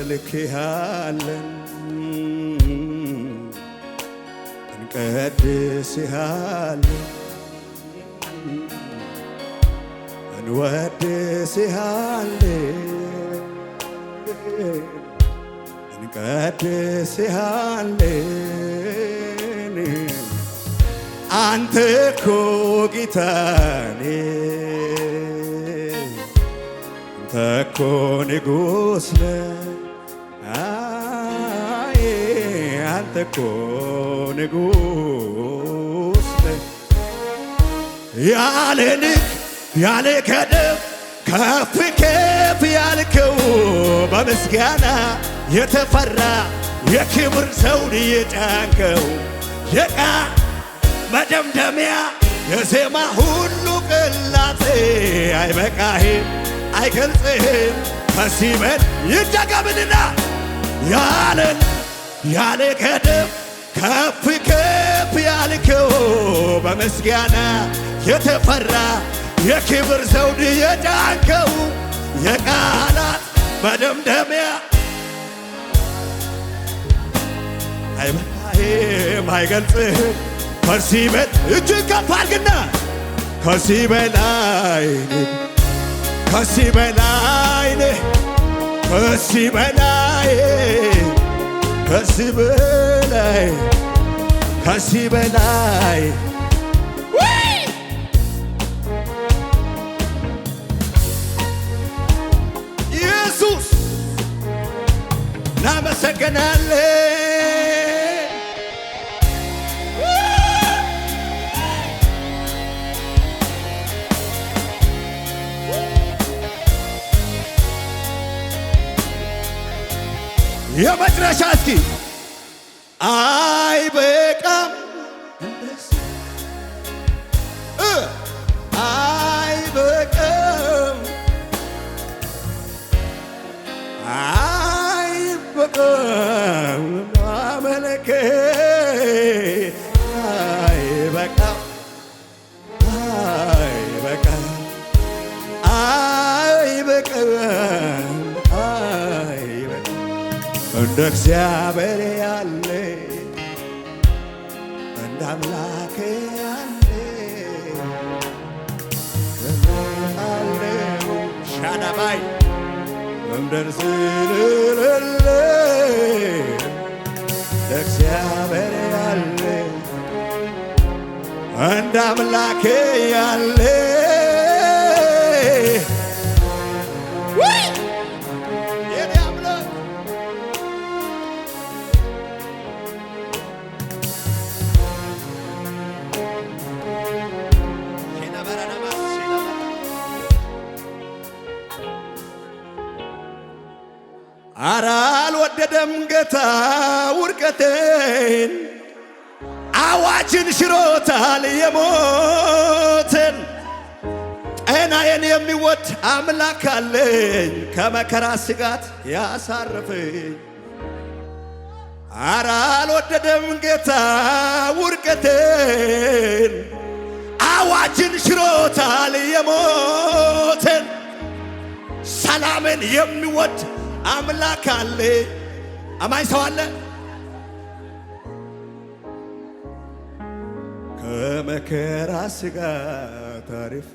እናመልክሃለን እንቀድስሃለን እንወድስሃለን እንቀድስሃለን አንተ እኮ ጌታ ነህ አንተ እኮ ንጉሥ ነህ አንተ እኮ ንጉሥ ነህ ያለ ልክ ያለ ገደብ ከፍ ከፍ ያልከው በምስጋና የተፈራ የክብር ዘውድ የጫንከው የቃ መደምደሚያ የዜማ ሁሉ ቅላጼ አይበቃህም አይገልጽህም ከዚህ በል ይደገምልና ያለ ገደብ ከፍ ከፍ ያልከው በምስጋና የተፈራ የክብር ዘውድ የጫንከው የቃላት መደምደሚያ አይበቃህም አይገልጽህም ከዚህ በል እጅግ ከፍ አድርግና ከዚህ በላይ ከዚህ በላይ ከዚህ በላይ ከዚህ በላይ ከዚህ በላይ ኢየሱስ እናመሰግናለን የመጨረሻ እስኪ አይበቃም አይበቃም አይበቃም ማመለክ አይበቃም አይበቃም አይበቃም እንደ እግዚአብሔር ያለ እንደ አምላክ ያለ አለው ሻዳባይ በምድር ስለሌለ እንደ እግዚአብሔር ያለ እንደ አምላክ ያለ ኧረ አልወደደም ጌታ ውድቀቴን አዋጅን ሽሮታል የሞትን ጤናዬን የሚወድ አምላክ አለኝ ከመከራ ስጋት ያሳረፈኝ ኧረ አልወደደም ጌታ ውድቀቴን አዋጅን ሽሮታል የሞትን ሰላምን የሚወድ አምላክ አለ አማኝ ሰው አለ ከመከራ ስጋት አርፌ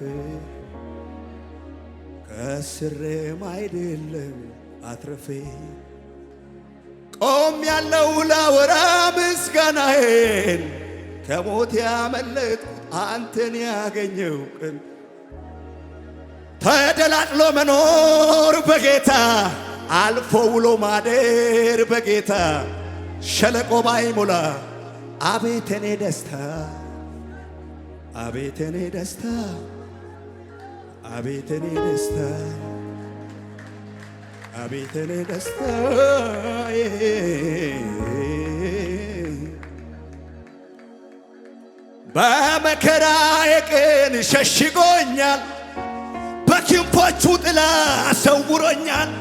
ከስሬም አይደለም አትርፌ ቆም ያለው ላወራ ምስጋናዬን ከሞት ያመለጥኩት አንተን ያገኘው ቀን ተደላድሎ መኖር በጌታ አልፎ ውሎ ማደር በጌታ ሸለቆ ባይሞላ አቤት የኔ ደስታ አቤት የኔ ደስታ አቤት የኔ ደስታ አቤት የኔ ደስታ በመከራዬ ቀን ሸሽጎኛል በክንፎቹ ጥላ ሰውሮኛል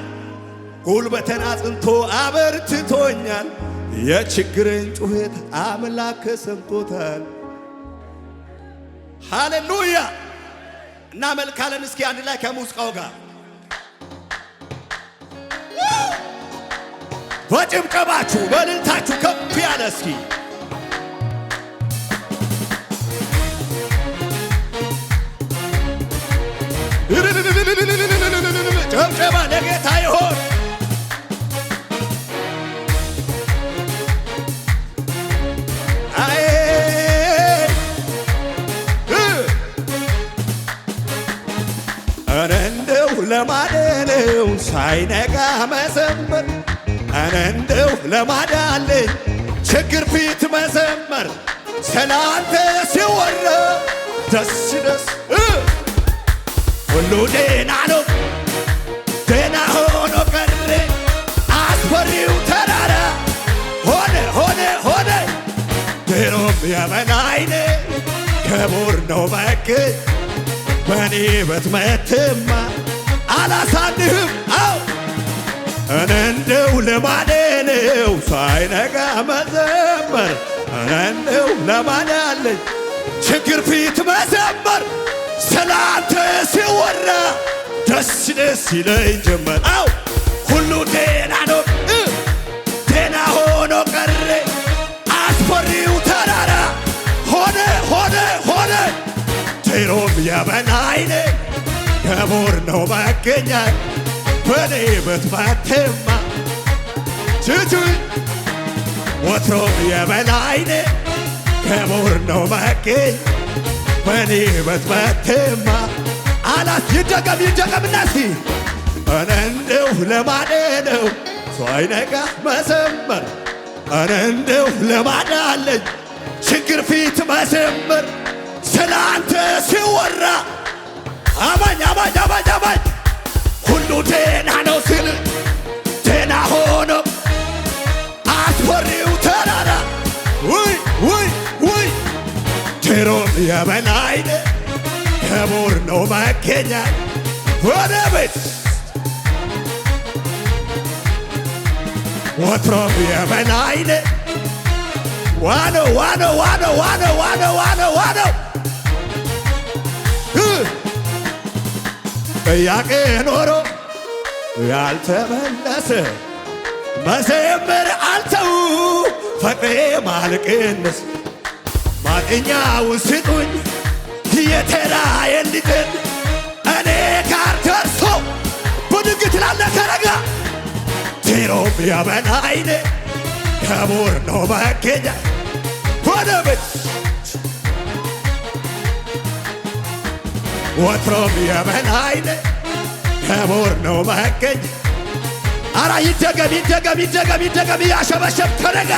ጉልበቴን አጽንቶ አበርትቶኛል የችግርን ጩኸት አምላክ ሰምቶታል ሃሌሉያ እናመልካለን እስኪ አንድ ላይ ከሙዚቃው ጋር በጭብጨባችሁ በእልልታችሁ ከፍ ያለ እስኪ ጭብጨባ ለጌታ ይሆን። እኔ እንደው ለማደነው ሳይነጋ መዘመር እኔ እንደው ለማዳለኝ ችግር ፊት መዘመር ስላንተ ሲወራ ደስ ደስ ሁሉ ደህና ነው ደህና ሆኖ ቀረ አስፈሪው ተራራ ሆነ ሆነ ሆነ ድሮም የበላይነ ክቡር ነው መገኝ በኔ በትመትማ አላሳንህም አው እኔ እንደው ልማዴ ነው ሳይነጋ መዘመር እኔ እንደው ልማዴ አለኝ ችግር ፊት መዘመር ስላንተ ሲወራ ደስ ደስ ይለኝ ጀመር አው ሁሉ ደህና ነው ደህና ሆኖ ቀረ አስፈሪው ተራራ ሆነ ሆነ ሆነ ድሮም የበላይነ ክቡር ነው መገኛ በኔ ብትመትማ ችችይ ወትሮም የበላይነ ክቡር ነው መገኝ በኔ ብትመትማ አላት ይደገም ይደገምና እስቲ እኔ እንደው ልማዴ ነው ሳይነጋ መዘመር እኔ እንደው ልማዴ አለኝ ችግር ፊት መዘመር ስላንተ ሲወራ አማኝ አማኝ አማኝ አማኝ ሁሉ ደህና ነው ሲል ደህና ሆኖ አስፈሪው ተራራ ውይ ውይ ውይ ድሮም የበላይነ ክቡር ነው መገኛ ወደ ቤት ወትሮም የበላይነ ዋኖ ዋኖ ዋኖ ዋኖ ዋኖ ዋኖ ዋኖ ጥያቄ ኖሮ ያልተመለሰ መዘምር አልተው ፍቅሬ ማልቅንስ ማጥኛውን ስጡኝ የተራዬን ልጥን እኔ ጋር ደርሶ ብድግ ትላለህ ተረጋ ድሮም የበላይነ ክቡር ነው መገኛ ወደ ቤት ወትሮም የበላይነ ክቡር ነው መገኛ አራ ይደገም ይደገም ይደገም ይደገም ያሸበሸብ ተረጋ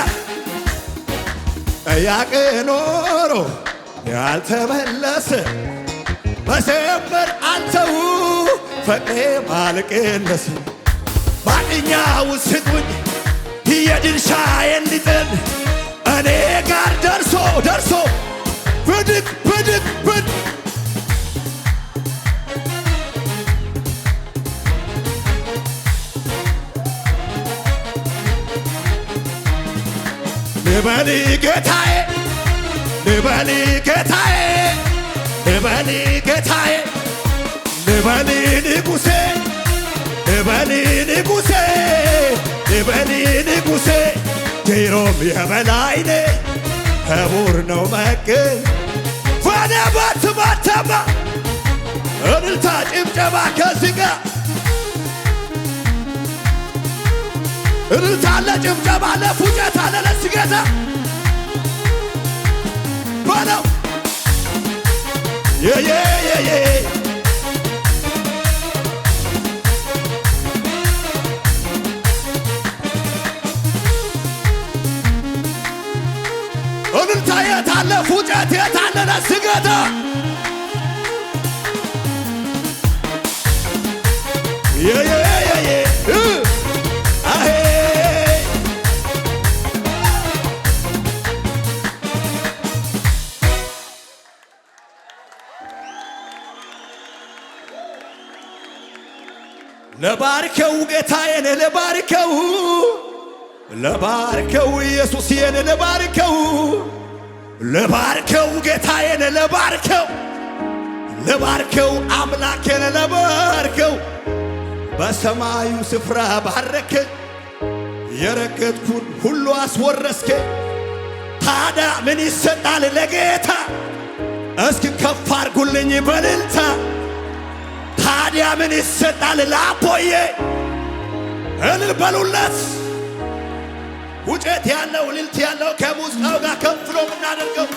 ጥያቄ ኖሮ ያልተመለሰ መዘመር አልተው ፍቅሬ ማልቅንስ ማጥኛውን ስጡኝ የድርሻዬን ልጥን እኔ ጋር ደርሶ ደርሶ ብድግ ብድግ ብድ ልበል ጌታዬ ልበል ጌታዬ ልበል ጌታዬ ልበል ንጉሴ ልበል ንጉሴ ልበል ንጉሴ ድሮም የበላይነ ክቡር ነው መገኝ በኔ ብትመትማ እልልታ ጭብጨባ ከዚህ ጋር እልልታ አለ ጭብጨባ አለ ፉጨት አለ ለዚህ ጌታ በለው የየየየ እልልታ የት አለ ፉጨት የት አለ ለዚህ ጌታ የየየየ ለባርከው ጌታዬን ለባርከው ለባርከው ኢየሱስዬን ለባርከው ለባርከው ጌታዬን ለባርከው ለባርከው አምላኬን ለባርከው በሰማዩ ስፍራ ባረከኝ የረገጥኩን ሁሉ አስወረስኬ። ታዲያ ምን ይሰጣል ለጌታ? እስኪ ከፍ አድርጉልኝ በእልልታ። ታዲያ ምን ይሰጣል ለአቦዬ? እልል በሉለት። ውጨት ያለው እልልት ያለው ከሙዚቃው ጋር ከፍ ነው የምናደርገው።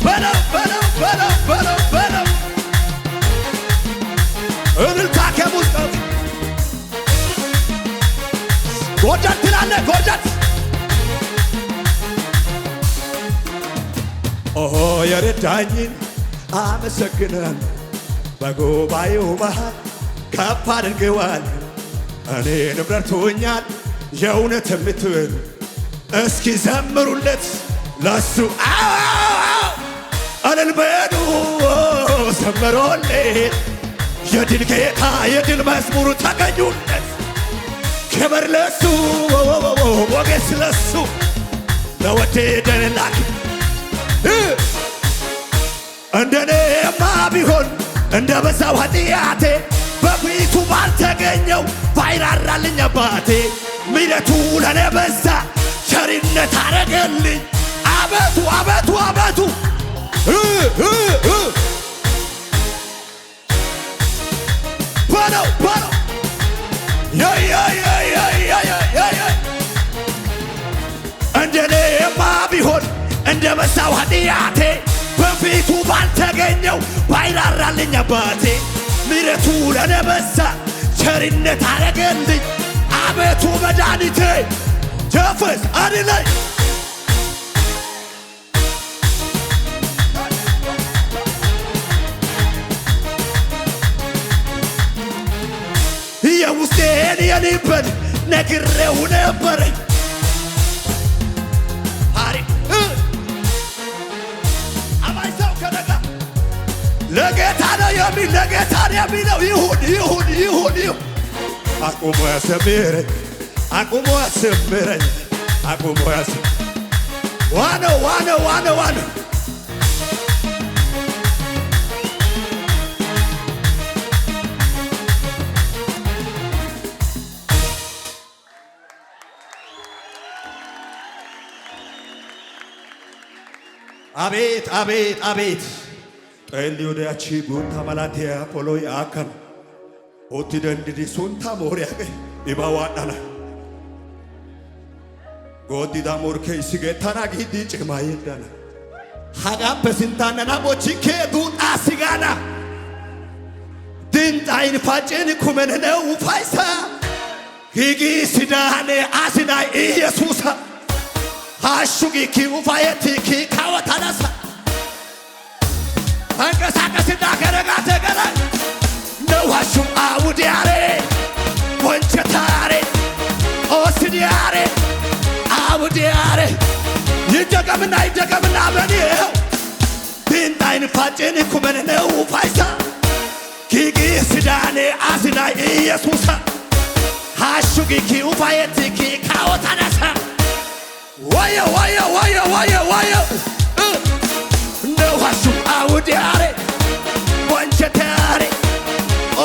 በለው በለው በለው በለው በለው እልልታ ከሙዚቃው ጎርደት ትላለህ ጎርደት። ኦሆ የረዳኝን አመሰግናለሁ። በጉባኤው መሃል ከፍ አድርገዋል። እኔንም ረድቶኛል የእውነት የምትል እስኪ ዘምሩለት ለሱ እልል በሉ ዘምሩለት። የድል ጌታ የድል መዝሙር ተገኙለት። ክብር ለሱ ሞገስ ለሱ ለወደደን ላክ። እንደኔማ ቢሆን እንደ በዛው ኃጢአቴ በፊቱ ባልተገኘው ባይራራልኝ አባቴ። ምሕረቱ ለኔ በዛ ቸርነት አረገልኝ። አቤቱ አቤቱ አቤቱ በለው በለው እንደኔማ ቢሆን እንደ በዛው ኃጢአቴ በፊቱ ባልተገኘው ባይራራልኝ አባቴ። ምሕረቱ ለኔ በዛ ቸርነት አረገልኝ። አቤቱ መድኃኒቴ ጀፈስ አድነኝ። የውስጤን የልቤን ነግሬው ነበረኝ። ለጌታ ነው የሚል ለጌታ ነው የሚለው ይሁን ይሁን ይሁን ይሁን። አቁሞ ያሰምረኝ አቁሞ ያሰምረኝ አቁሞ ያሰምረኝ። ዋነው ዋነው ዋነው ዋነው አቤት አቤት አቤት ጠሊዮዳቺ ጉንታ ማላቲያ ፖሎይ አካን ኦቲ ደንዲዲ ሱንታ ሞሪያገ ኢባዋዳና ጎዲዳ ሞርኬ ሲገታና ጊዲ ጭማየዳና ሀጋ በስንታና ቦቺኬ ዱጣ ሲጋና ድንጣይን ፋጭን ኩመነው ፋይሳ ሂጊ ሲዳኔ አስናይ ኢየሱሳ ሃሹጊ ኪውፋየቲ ኪ ካወታናሳ አንቀሳቀስና ከረጋተ ገረ ነዋሹ አውዲያሬ ወንቸታሬ ኦስዲያሬ አውዲያሬ ይደገምና ይደገምና በኔው ድንጣይን ፋጭን ኩመነው ፋይሳ ጊጊ ሲዳኔ አስናይ ኢየሱሳ ሃሹጊ ኪውፋየቲ ኪ ካወታናሳ ዋየ ዋየ ዋየ ዋየ ዋየ ነዋሹ አውዲያሬ ወንቸታሬ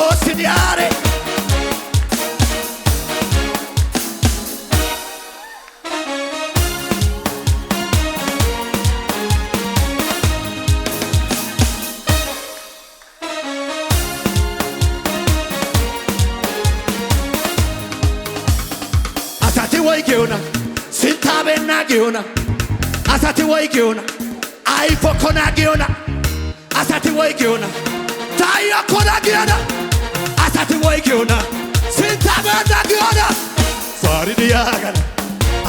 ኦስዲያሬ አሳቲ ወይ ጌውና ሲታቤና ጌውና አሳቲ ወይ ጌውና አይፎኮና ጌውና አሳቲ ወይ ጌውና ታያኮና ጌውና አሳቲ ወይ ጌውና ሲታቤና ጌውና ፋሪዲያጋን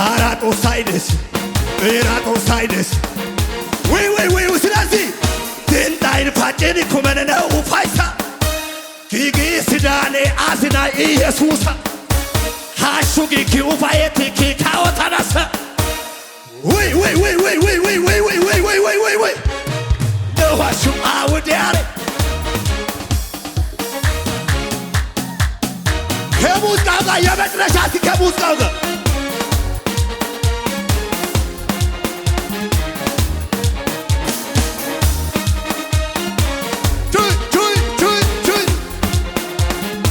አራጦ ሳይደስ ኤራጦ ሳይደስ ወይ ወይ ወይ ስለዚህ ድንጣይን ፋጭን ኩመነው ፋይሳ ጊጊ ሲዳኔ አስና ኢየሱሳ ሃሹጊ ኪውፋየቲ ኪ ካወታናሳ ወይ ወይ ወይ ወይ ወይ ወይ ወይ ወይ ወይ ወይ ወይ ወይ ወይ ነዋሹ አውዲያሬ ከሙዚቃው ጋር የመጨረሻ ከሙዚቃው ጋር